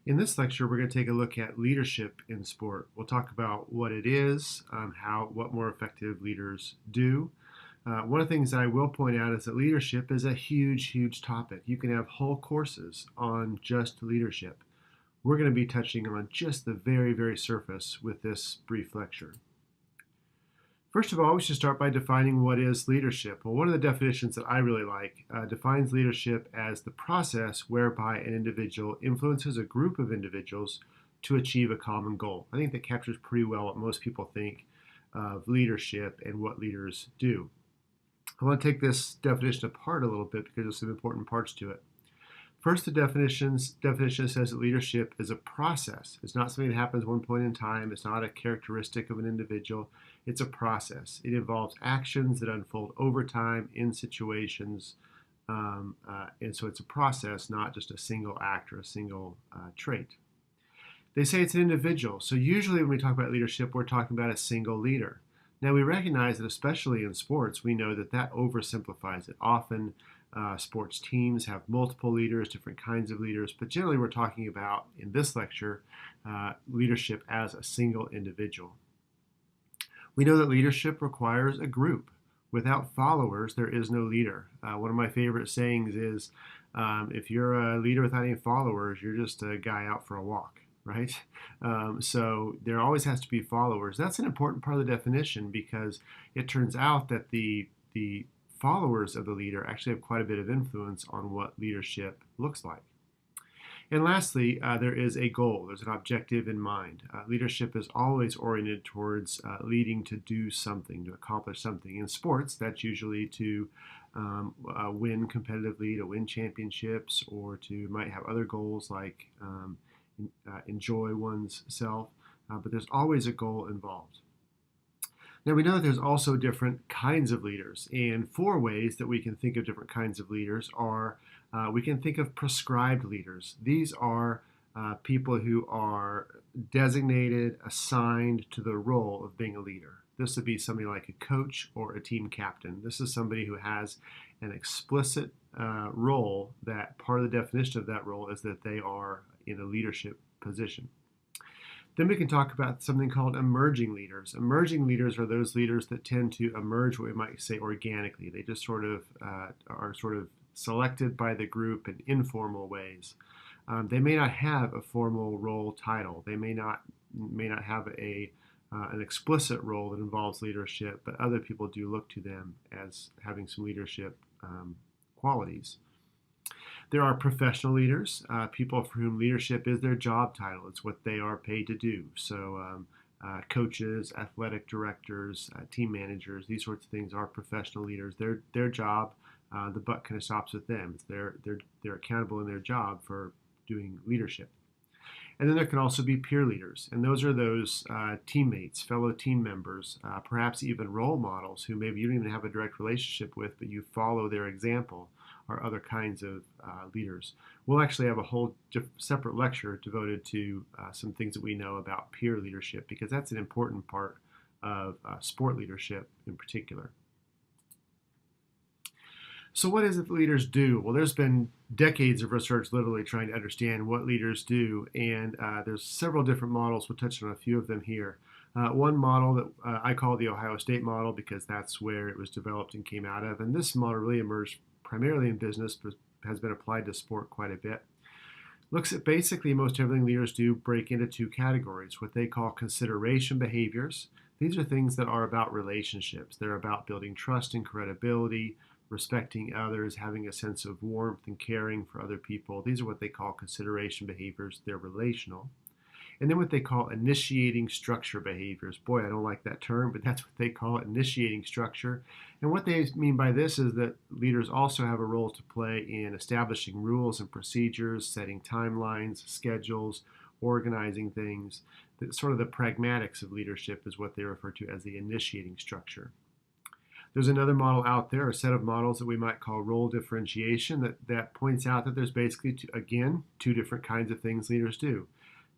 In this lecture, we're going to take a look at leadership in sport. We'll talk about what it is, what more effective leaders do. One of the things I will point out is that leadership is a huge topic. You can have whole courses on just leadership. We're going to be touching on just the very surface with this brief lecture. First of all, we should start by defining what is leadership. Well, one of the definitions that I really like defines leadership as the process whereby an individual influences a group of individuals to achieve a common goal. I think that captures pretty well what most people think of leadership and what leaders do. I want to take this definition apart a little bit because there's some important parts to it. First, the definition says that leadership is a process. It's not something that happens at one point in time. It's not a characteristic of an individual. It's a process. It involves actions that unfold over time in situations. And so it's a process, not just a single act or a single trait. They say it's an individual. So usually when we talk about leadership, we're talking about a single leader. Now we recognize that especially in sports, we know that oversimplifies it. Often sports teams have multiple leaders, different kinds of leaders, but generally we're talking about, in this lecture, leadership as a single individual. We know that leadership requires a group. Without followers, there is no leader. One of my favorite sayings is, if you're a leader without any followers, you're just a guy out for a walk, right? So there always has to be followers. That's an important part of the definition because it turns out that the followers of the leader actually have quite a bit of influence on what leadership looks like. And lastly, there is a goal. There's an objective in mind. Leadership is always oriented towards leading to do something, to accomplish something. In sports, that's usually to win competitively, to win championships, or to might have other goals like enjoy one's self. But there's always a goal involved. Now we know that there's also different kinds of leaders, and four ways that we can think of different kinds of leaders are we can think of prescribed leaders. These are people who are designated, assigned to the role of being a leader. This would be somebody like a coach or a team captain. This is somebody who has an explicit role that part of the definition of that role is that they are in a leadership position. Then we can talk about something called emerging leaders. Emerging leaders are those leaders that tend to emerge, what we might say, organically. They just are sort of selected by the group in informal ways. They may not have a formal role title. They may not have an explicit role that involves leadership, but other people do look to them as having some leadership qualities. There are professional leaders, people for whom leadership is their job title. It's what they are paid to do. So coaches, athletic directors, team managers, these sorts of things are professional leaders. Their job, the buck kind of stops with them. They're accountable in their job for doing leadership. And then there can also be peer leaders, and those are those teammates, fellow team members, perhaps even role models who maybe you don't even have a direct relationship with, but you follow their example, or other kinds of leaders. We'll actually have a whole separate lecture devoted to some things that we know about peer leadership because that's an important part of sport leadership in particular. So what is it that leaders do? Well, there's been decades of research literally trying to understand what leaders do, and there's several different models. We'll touch on a few of them here. One model that I call the Ohio State model because that's where it was developed and came out of, and this model really emerged primarily in business, but has been applied to sport quite a bit. Looks at basically most everything leaders do break into two categories, what they call consideration behaviors. These are things that are about relationships. They're about building trust and credibility, respecting others, having a sense of warmth and caring for other people. These are what they call consideration behaviors. They're relational. And then what they call initiating structure behaviors. Boy, I don't like that term, but that's what they call it, initiating structure. And what they mean by this is that leaders also have a role to play in establishing rules and procedures, setting timelines, schedules, organizing things. Sort of the pragmatics of leadership is what they refer to as the initiating structure. There's another model out there, a set of models that we might call role differentiation that points out that there's basically, two different kinds of things leaders do.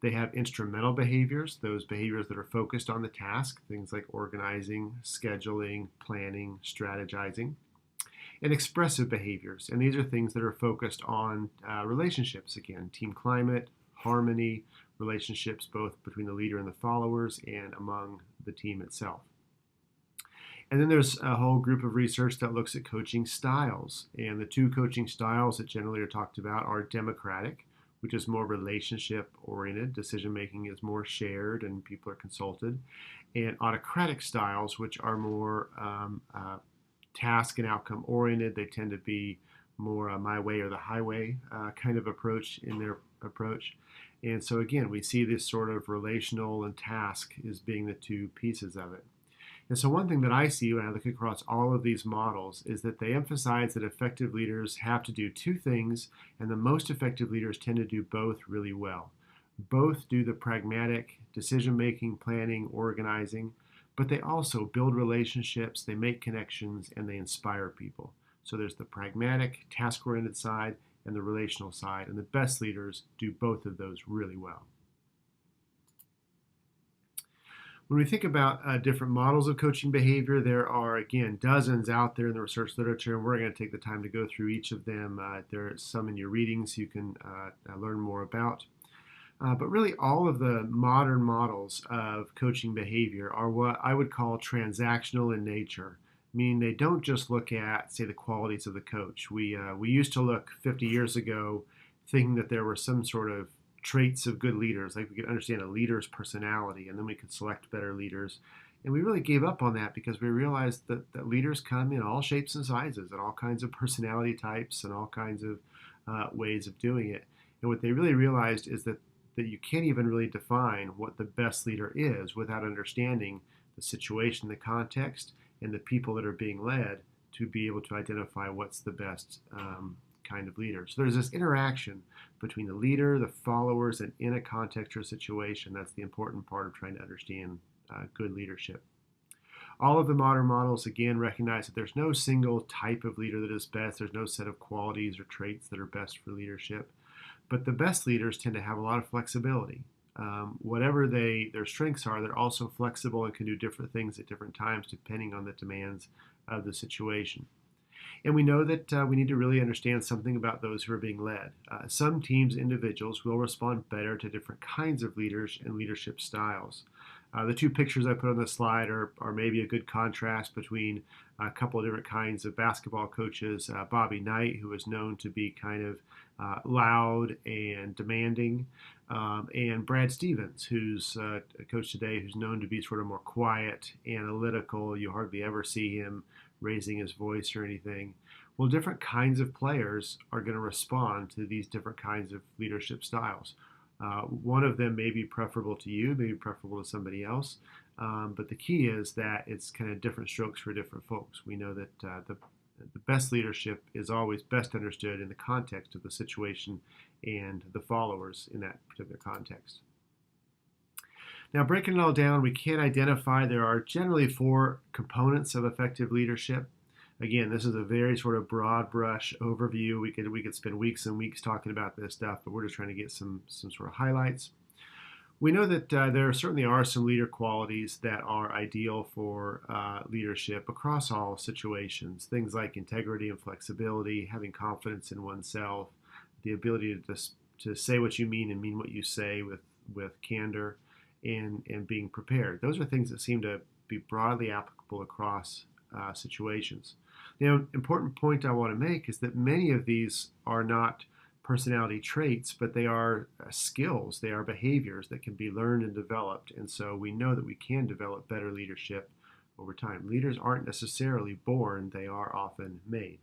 They have instrumental behaviors, those behaviors that are focused on the task, things like organizing, scheduling, planning, strategizing, and expressive behaviors. And these are things that are focused on relationships, again, team climate, harmony, relationships both between the leader and the followers and among the team itself. And then there's a whole group of research that looks at coaching styles. And the two coaching styles that generally are talked about are democratic, which is more relationship oriented. Decision making is more shared and people are consulted. And autocratic styles, which are more task and outcome oriented. They tend to be more my way or the highway kind of approach in their approach. And so again, we see this sort of relational and task as being the two pieces of it. And so one thing that I see when I look across all of these models is that they emphasize that effective leaders have to do two things, and the most effective leaders tend to do both really well. Both do the pragmatic decision-making, planning, organizing, but they also build relationships, they make connections, and they inspire people. So there's the pragmatic, task-oriented side and the relational side, and the best leaders do both of those really well. When we think about different models of coaching behavior, there are, again, dozens out there in the research literature, and we're going to take the time to go through each of them. There are some in your readings you can learn more about. But really, all of the modern models of coaching behavior are what I would call transactional in nature, meaning they don't just look at, say, the qualities of the coach. We used to look 50 years ago thinking that there were some sort of traits of good leaders, like we could understand a leader's personality, and then we could select better leaders. And we really gave up on that because we realized that leaders come in all shapes and sizes and all kinds of personality types and all kinds of ways of doing it. And what they really realized is that you can't even really define what the best leader is without understanding the situation, the context, and the people that are being led to be able to identify what's the best kind of leader. So there's this interaction between the leader, the followers, and in a context or situation. That's the important part of trying to understand good leadership. All of the modern models, again, recognize that there's no single type of leader that is best. There's no set of qualities or traits that are best for leadership. But the best leaders tend to have a lot of flexibility. Whatever their strengths are, they're also flexible and can do different things at different times depending on the demands of the situation. And we know that we need to really understand something about those who are being led. Some teams, individuals, will respond better to different kinds of leaders and leadership styles. The two pictures I put on the slide are maybe a good contrast between a couple of different kinds of basketball coaches. Bobby Knight, who is known to be kind of loud and demanding, and Brad Stevens, who's a coach today who's known to be sort of more quiet, analytical. You hardly ever see him raising his voice or anything. Well, different kinds of players are going to respond to these different kinds of leadership styles. One of them may be preferable to you, maybe preferable to somebody else, but the key is that it's kind of different strokes for different folks. We know that the best leadership is always best understood in the context of the situation and the followers in that particular context. Now, breaking it all down, we can identify there are generally 4 components of effective leadership. Again, this is a very sort of broad brush overview. We could spend weeks and weeks talking about this stuff, but we're just trying to get some sort of highlights. We know that there certainly are some leader qualities that are ideal for leadership across all situations. Things like integrity and flexibility, having confidence in oneself, the ability to say what you mean and mean what you say with candor, and being prepared. Those are things that seem to be broadly applicable across situations. Now, important point I want to make is that many of these are not personality traits, but they are skills, they are behaviors that can be learned and developed. And so we know that we can develop better leadership over time. Leaders aren't necessarily born, they are often made.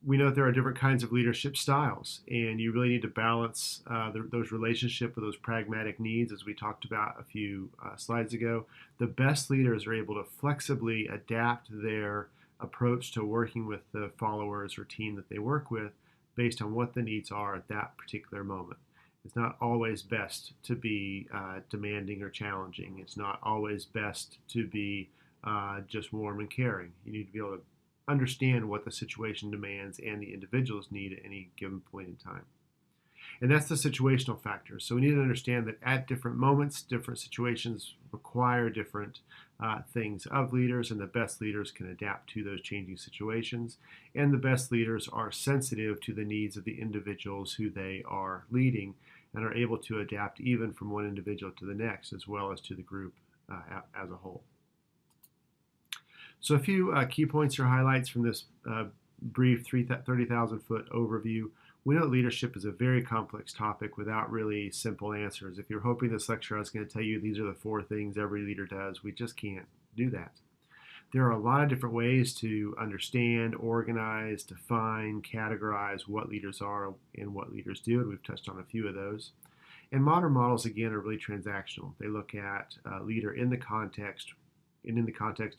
We know that there are different kinds of leadership styles, and you really need to balance those relationships with those pragmatic needs, as we talked about a few slides ago. The best leaders are able to flexibly adapt their approach to working with the followers or team that they work with based on what the needs are at that particular moment. It's not always best to be demanding or challenging. It's not always best to be just warm and caring. You need to be able to understand what the situation demands and the individual's need at any given point in time. And that's the situational factor. So we need to understand that at different moments, different situations require different things of leaders, and the best leaders can adapt to those changing situations. And the best leaders are sensitive to the needs of the individuals who they are leading and are able to adapt even from one individual to the next, as well as to the group as a whole. So a few key points or highlights from this brief 30,000-foot overview. We know leadership is a very complex topic without really simple answers. If you're hoping this lecture I was going to tell you these are the 4 things every leader does, we just can't do that. There are a lot of different ways to understand, organize, define, categorize what leaders are and what leaders do, and we've touched on a few of those. And modern models, again, are really transactional. They look at a leader in the context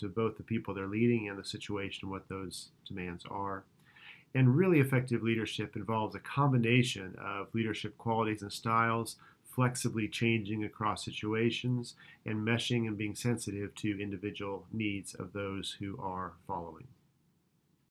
of both the people they're leading and the situation, what those demands are. And really effective leadership involves a combination of leadership qualities and styles, flexibly changing across situations, and meshing and being sensitive to individual needs of those who are following.